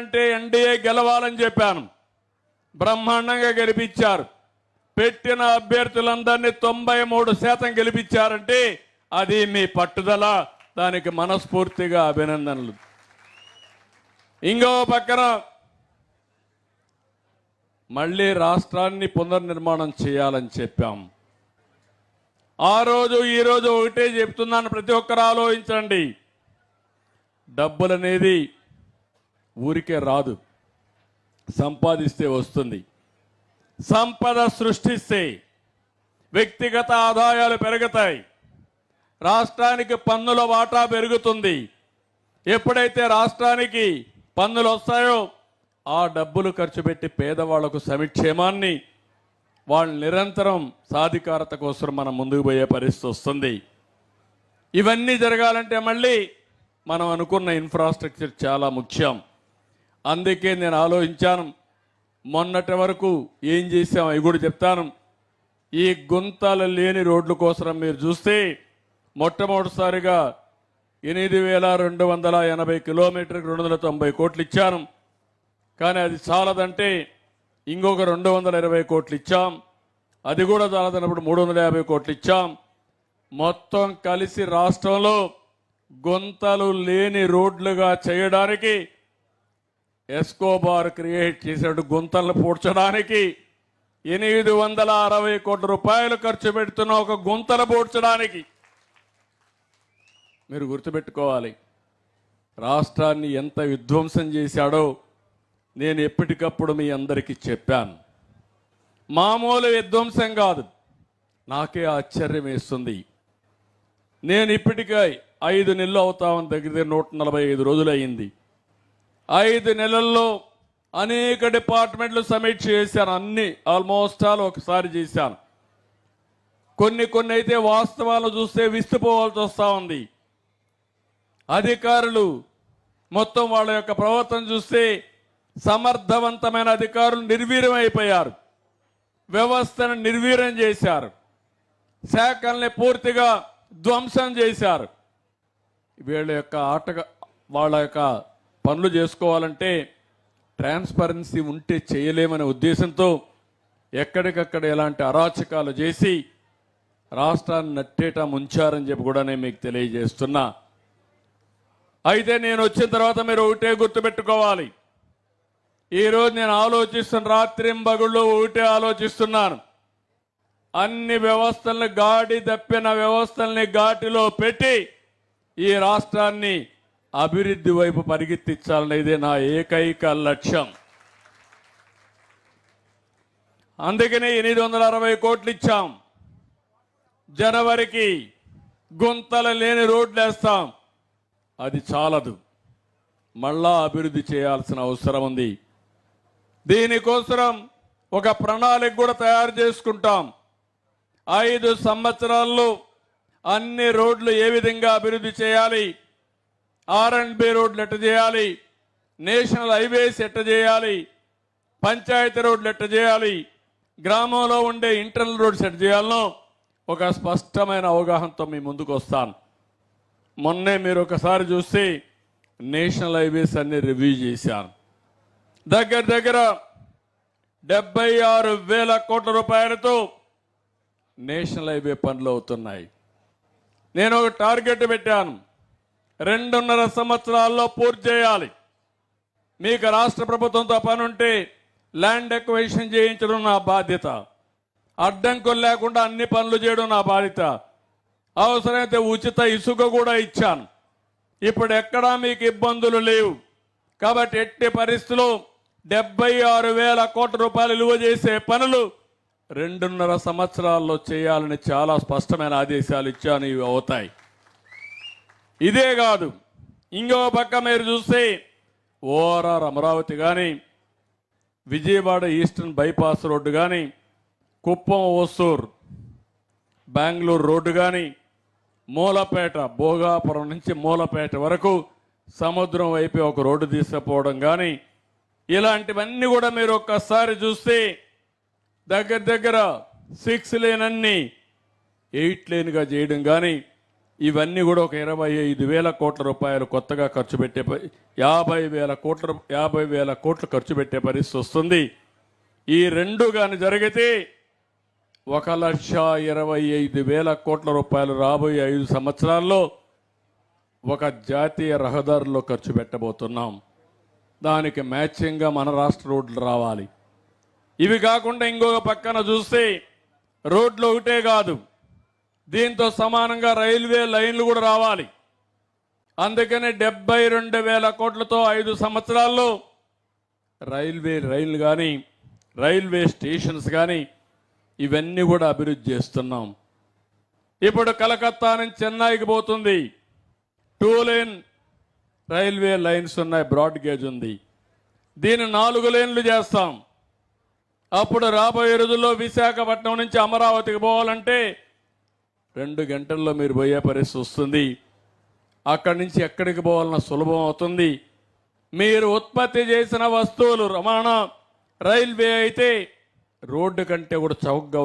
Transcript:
అంటే ఎన్డీఏ గెలవాలని చెప్పాను. బ్రహ్మాండంగా గెలిపించారు. పెట్టిన అభ్యర్థులందరినీ 93% గెలిపించారంటే అది మీ పట్టుదల. దానికి మనస్ఫూర్తిగా అభినందనలు. ఇంకో పక్కన మళ్ళీ రాష్ట్రాన్ని పునర్నిర్మాణం చేయాలని చెప్పాం. ఆ రోజు ఈ రోజు ఒకటే చెప్తున్నాను, ప్రతి ఒక్కరు ఆలోచించండి. డబ్బులనేది ఊరికే రాదు, సంపాదిస్తే వస్తుంది. సంపద సృష్టిస్తే వ్యక్తిగత ఆదాయాలు పెరుగుతాయి, రాష్ట్రానికి పన్నుల వాటా పెరుగుతుంది. ఎప్పుడైతే రాష్ట్రానికి పన్నులు వస్తాయో ఆ డబ్బులు ఖర్చు పెట్టి పేదవాళ్లకు సంక్షేమాన్ని, వాళ్ళ నిరంతరం సాధికారత కోసం మనం ముందుకు పోయే పరిస్థితి వస్తుంది. ఇవన్నీ జరగాలంటే మళ్ళీ మనం అనుకున్న ఇన్ఫ్రాస్ట్రక్చర్ చాలా ముఖ్యం. అందుకే నేను ఆలోచించాను. మొన్నటి వరకు ఏం చేసాం అవి కూడా చెప్తాను. ఈ గుంతలు లేని రోడ్ల కోసం మీరు చూస్తే మొట్టమొదటిసారిగా 8,280 కిలోమీటర్కి 290 కోట్లు ఇచ్చాను. కానీ అది చాలదంటే ఇంకొక 220 కోట్లు ఇచ్చాం. అది కూడా చాలదన్నప్పుడు 350 కోట్లు ఇచ్చాం. మొత్తం కలిసి రాష్ట్రంలో గుంతలు లేని రోడ్లుగా చేయడానికి, ఎస్కోబార్ క్రియేట్ చేసినట్టు గుంతలను పూడ్చడానికి 860 కోట్ల రూపాయలు ఖర్చు పెడుతున్న ఒక గుంతలు పూడ్చడానికి. మీరు గుర్తుపెట్టుకోవాలి, రాష్ట్రాన్ని ఎంత విధ్వంసం చేశాడో నేను ఎప్పటికప్పుడు మీ అందరికీ చెప్పాను. మామూలు విధ్వంసం కాదు. నాకే ఆశ్చర్యం వేస్తుంది. నేను ఇప్పటికే 5 నెలలు అవుతామని దగ్గర 145 రోజులు అయింది. 5 నెలల్లో అనేక డిపార్ట్మెంట్లు సమీక్ష చేశాను. అన్ని ఆల్మోస్ట్ ఆల్ ఒకసారి చేశాను. కొన్ని అయితే వాస్తవాలు చూస్తే విస్తుపోవాల్సి వస్తూ ఉంది. అధికారులు మొత్తం వాళ్ళ యొక్క ప్రవర్తన చూస్తే సమర్థవంతమైన అధికారులు నిర్వీర్యమైపోయారు. వ్యవస్థను నిర్వీర్యం చేశారు. శాఖల్ని పూర్తిగా ధ్వంసం చేశారు. వాళ్ళ యొక్క పనులు చేసుకోవాలంటే ట్రాన్స్పరెన్సీ ఉంటే చేయలేమనే ఉద్దేశంతో ఎక్కడికక్కడ ఎలాంటి అరాచకాలు చేసి రాష్ట్రాన్ని నట్టేట ముంచారని చెప్పి కూడా నేను మీకు తెలియజేస్తున్నా. అయితే నేను వచ్చిన తర్వాత మీరు ఒకటే గుర్తుపెట్టుకోవాలి. ఈరోజు నేను ఆలోచిస్తున్న రాత్రింబగుళ్ళు ఒకటే ఆలోచిస్తున్నాను. అన్ని వ్యవస్థలను గాడి తప్పిన వ్యవస్థల్ని ఘాటిలో పెట్టి ఈ రాష్ట్రాన్ని అభివృద్ధి వైపు పరిగెత్తించాలనేదే నా ఏకైక లక్ష్యం. అందుకనే 860 కోట్లు ఇచ్చాం. జనవరికి గుంతలు లేని రోడ్లు వేస్తాం. అది చాలదు, మళ్ళా అభివృద్ధి చేయాల్సిన అవసరం ఉంది. దీనికోసం ఒక ప్రణాళిక కూడా తయారు చేసుకుంటాం. 5 సంవత్సరాల్లో అన్ని రోడ్లు ఏ విధంగా అభివృద్ధి చేయాలి, R&B రోడ్లు ఎట్ట చేయాలి, నేషనల్ హైవేస్ ఎట్ట చేయాలి, పంచాయతీ రోడ్లు ఎట్ట చేయాలి, గ్రామంలో ఉండే ఇంటర్నల్ రోడ్స్ ఎట్ట చేయాలనో ఒక స్పష్టమైన అవగాహనతో మీ ముందుకు వస్తాను. మొన్నే మీరు ఒకసారి చూస్తే నేషనల్ హైవేస్ అన్ని రివ్యూ చేశాను. దగ్గర 76,000 కోట్ల రూపాయలతో నేషనల్ హైవే పనులు అవుతున్నాయి. నేను ఒక టార్గెట్ పెట్టాను, 2.5 సంవత్సరాల్లో పూర్తి చేయాలి. మీకు రాష్ట్ర ప్రభుత్వంతో పని ఉంటే ల్యాండ్ ఎక్వైషన్ చేయించడం నా బాధ్యత. అడ్డంకులు లేకుండా అన్ని పనులు చేయడం నా బాధ్యత. అవసరమైతే ఉచిత ఇసుక కూడా ఇచ్చాను. ఇప్పుడు ఎక్కడా మీకు ఇబ్బందులు లేవు. కాబట్టి ఎట్టి పరిస్థితుల్లో 76,000 కోట్ల రూపాయలు విలువ చేసే పనులు 2.5 సంవత్సరాల్లో చేయాలని చాలా స్పష్టమైన ఆదేశాలు ఇచ్చాను. ఇవి అవుతాయి. ఇదే కాదు, ఇంకో పక్క మీరు చూస్తే ఓఆర్ఆర్ అమరావతి కానీ, విజయవాడ ఈస్టర్న్ బైపాస్ రోడ్డు కానీ, కుప్పం ఓసూర్ బెంగళూరు రోడ్డు కానీ, మూలపేట భోగాపురం నుంచి మూలపేట వరకు సముద్రం వైపు ఒక రోడ్డు తీసుకుపోవడం కానీ, ఇలాంటివన్నీ కూడా మీరు ఒక్కసారి చూస్తే దగ్గర 6 లేన్ అన్ని 8 లేన్గా చేయడం కానీ, ఇవన్నీ కూడా ఒక 25,000 కోట్ల రూపాయలు కొత్తగా ఖర్చు పెట్టే 50,000 కోట్లు ఖర్చు పెట్టే పరిస్థితి వస్తుంది. ఈ రెండు కానీ జరిగితే 1,25,000 కోట్ల రూపాయలు రాబోయే 5 సంవత్సరాల్లో ఒక జాతీయ రహదారుల్లో ఖర్చు పెట్టబోతున్నాం. దానికి మ్యాచింగ్గా మన రాష్ట్ర రోడ్లు రావాలి. ఇవి కాకుండా ఇంకొక పక్కన చూస్తే రోడ్లు ఒకటే కాదు, దీంతో సమానంగా రైల్వే లైన్లు కూడా రావాలి. అందుకని 72,000 కోట్లతో 5 సంవత్సరాల్లో రైళ్లు కానీ రైల్వే స్టేషన్స్ కానీ ఇవన్నీ కూడా అభివృద్ధి చేస్తున్నాం. ఇప్పుడు కలకత్తా నుంచి చెన్నైకి పోతుంది 2 లేన్ రైల్వే లైన్స్ ఉన్నాయి, బ్రాడ్ గేజ్ ఉంది. దీన్ని 4 లేన్లు చేస్తాం. అప్పుడు రాబోయే రోజుల్లో విశాఖపట్నం నుంచి అమరావతికి పోవాలంటే 2 గంటల్లో మీరు పోయే పరిస్థితి వస్తుంది. అక్కడి నుంచి ఎక్కడికి పోవాలన్నా సులభం అవుతుంది. మీరు ఉత్పత్తి చేసిన వస్తువులు రవాణా రైల్వే అయితే రోడ్డు కంటే కూడా చౌకగా